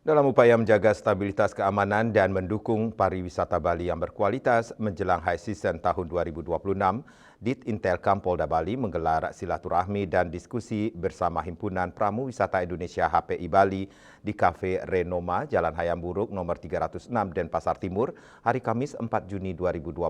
Dalam upaya menjaga stabilitas keamanan dan mendukung pariwisata Bali yang berkualitas menjelang high season tahun 2026, Ditintelkam Polda Bali menggelar silaturahmi dan diskusi bersama Himpunan Pramu Wisata Indonesia HPI Bali di Cafe Renoma, Jalan Hayam Buruk nomor 306 Denpasar Timur, hari Kamis 4 Juni 2026.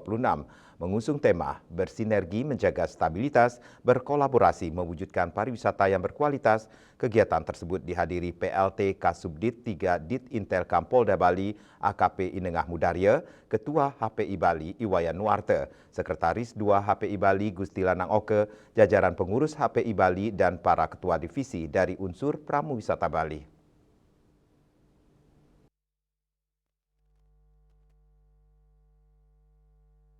Mengusung tema bersinergi menjaga stabilitas, berkolaborasi mewujudkan pariwisata yang berkualitas. Kegiatan tersebut dihadiri PLT Kasubdit 3 Ditintelkam Polda Bali AKP Inengah Mudarya, Ketua HPI Bali Iwayan Nuarte, Sekretaris 2 HPI Bali Gusti Lanang Oke, jajaran pengurus HPI Bali dan para ketua divisi dari unsur Pramu Wisata Bali.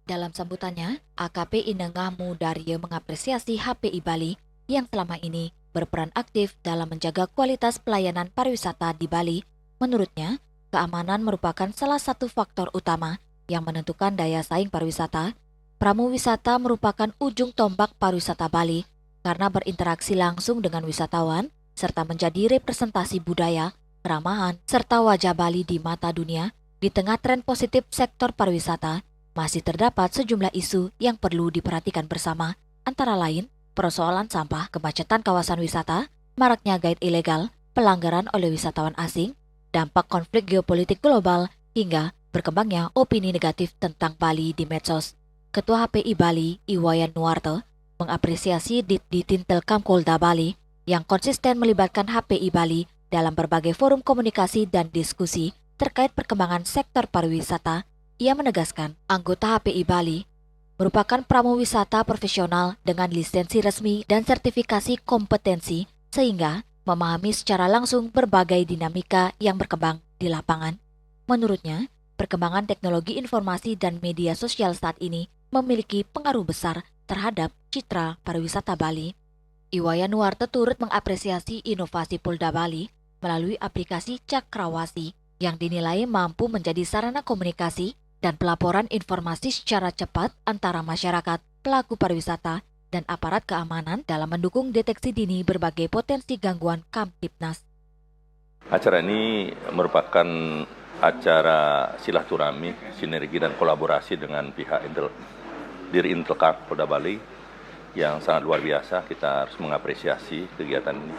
Dalam sambutannya, AKP Inengah Mudarya mengapresiasi HPI Bali yang selama ini berperan aktif dalam menjaga kualitas pelayanan pariwisata di Bali. Menurutnya, keamanan merupakan salah satu faktor utama yang menentukan daya saing pariwisata. Pramu wisata merupakan ujung tombak pariwisata Bali karena berinteraksi langsung dengan wisatawan serta menjadi representasi budaya, keramahan, serta wajah Bali di mata dunia. Di tengah tren positif sektor pariwisata, masih terdapat sejumlah isu yang perlu diperhatikan bersama, antara lain persoalan sampah, kemacetan kawasan wisata, maraknya guide ilegal, pelanggaran oleh wisatawan asing, dampak konflik geopolitik global, hingga berkembangnya opini negatif tentang Bali di medsos. Ketua HPI Bali, Iwayan Nuarte, mengapresiasi Ditintelkam Polda Bali yang konsisten melibatkan HPI Bali dalam berbagai forum komunikasi dan diskusi terkait perkembangan sektor pariwisata. Ia menegaskan, anggota HPI Bali merupakan pramu wisata profesional dengan lisensi resmi dan sertifikasi kompetensi sehingga memahami secara langsung berbagai dinamika yang berkembang di lapangan. Menurutnya, perkembangan teknologi informasi dan media sosial saat ini memiliki pengaruh besar terhadap citra pariwisata Bali. Iwayan Nuarte turut mengapresiasi inovasi Polda Bali melalui aplikasi Cakrawasi yang dinilai mampu menjadi sarana komunikasi dan pelaporan informasi secara cepat antara masyarakat, pelaku pariwisata, dan aparat keamanan dalam mendukung deteksi dini berbagai potensi gangguan Kamtibnas. Acara ini merupakan acara silaturahmi, sinergi dan kolaborasi dengan pihak Ditintelkam Polda Bali yang sangat luar biasa. Kita harus mengapresiasi kegiatan ini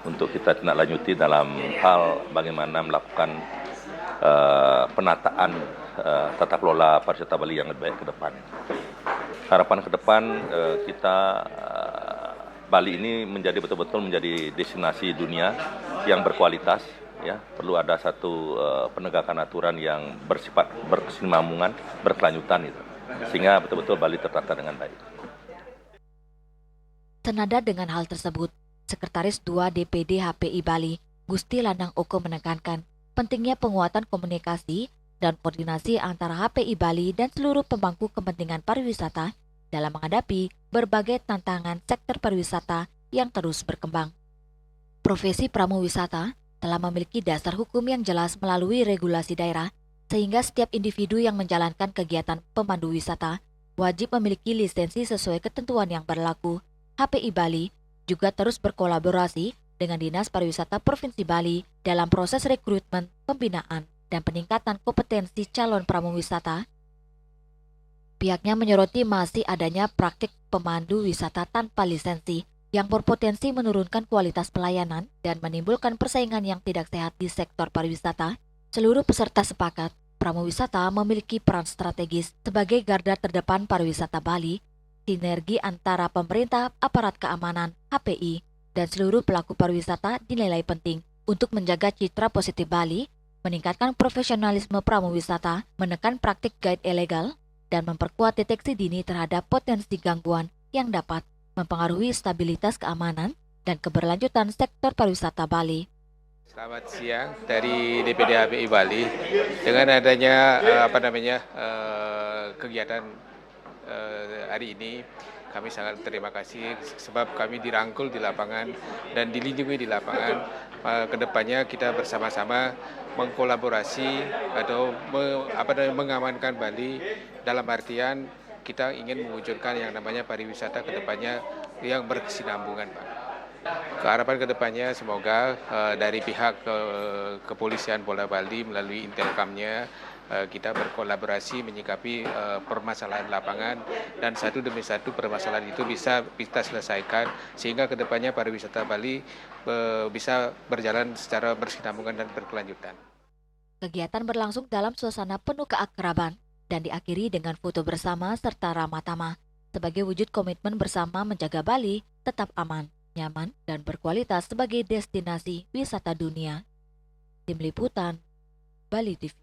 untuk kita tindak lanjuti dalam hal bagaimana melakukan penataan tata kelola pariwisata Bali yang lebih baik ke depan. Harapan ke depan kita Bali ini betul-betul menjadi destinasi dunia yang berkualitas. Ya, perlu ada satu penegakan aturan yang bersifat berkesinambungan, berkelanjutan itu, sehingga betul-betul Bali tertata dengan baik. Senada dengan hal tersebut, Sekretaris 2 DPD HPI Bali, Gusti Lanang Oke menekankan pentingnya penguatan komunikasi dan koordinasi antara HPI Bali dan seluruh pemangku kepentingan pariwisata dalam menghadapi berbagai tantangan sektor pariwisata yang terus berkembang. Profesi pramu wisata telah memiliki dasar hukum yang jelas melalui regulasi daerah, sehingga setiap individu yang menjalankan kegiatan pemandu wisata wajib memiliki lisensi sesuai ketentuan yang berlaku. HPI Bali juga terus berkolaborasi dengan Dinas Pariwisata Provinsi Bali dalam proses rekrutmen, pembinaan, dan peningkatan kompetensi calon pramu wisata. Pihaknya menyoroti masih adanya praktik pemandu wisata tanpa lisensi yang berpotensi menurunkan kualitas pelayanan dan menimbulkan persaingan yang tidak sehat di sektor pariwisata. Seluruh peserta sepakat, pramu wisata memiliki peran strategis sebagai garda terdepan pariwisata Bali. Sinergi antara pemerintah, aparat keamanan, HPI, dan seluruh pelaku pariwisata dinilai penting untuk menjaga citra positif Bali, meningkatkan profesionalisme pramu wisata, menekan praktik guide ilegal, dan memperkuat deteksi dini terhadap potensi gangguan yang dapat mempengaruhi stabilitas keamanan dan keberlanjutan sektor pariwisata Bali. Selamat siang dari DPD HPI Bali. Dengan adanya kegiatan hari ini, kami sangat terima kasih sebab kami dirangkul di lapangan dan dilindungi di lapangan. Kedepannya kita bersama-sama mengkolaborasi atau mengamankan Bali dalam artian kita ingin mewujudkan yang namanya pariwisata kedepannya yang berkesinambungan, Pak. Harapan kedepannya semoga dari pihak kepolisian Polda Bali melalui Intelkamnya kita berkolaborasi menyikapi permasalahan lapangan dan satu demi satu permasalahan itu bisa kita selesaikan sehingga kedepannya pariwisata Bali bisa berjalan secara berkesinambungan dan berkelanjutan. Kegiatan berlangsung dalam suasana penuh keakraban dan diakhiri dengan foto bersama serta ramah tamah sebagai wujud komitmen bersama menjaga Bali tetap aman, nyaman, dan berkualitas sebagai destinasi wisata dunia. Tim Liputan, Bali TV.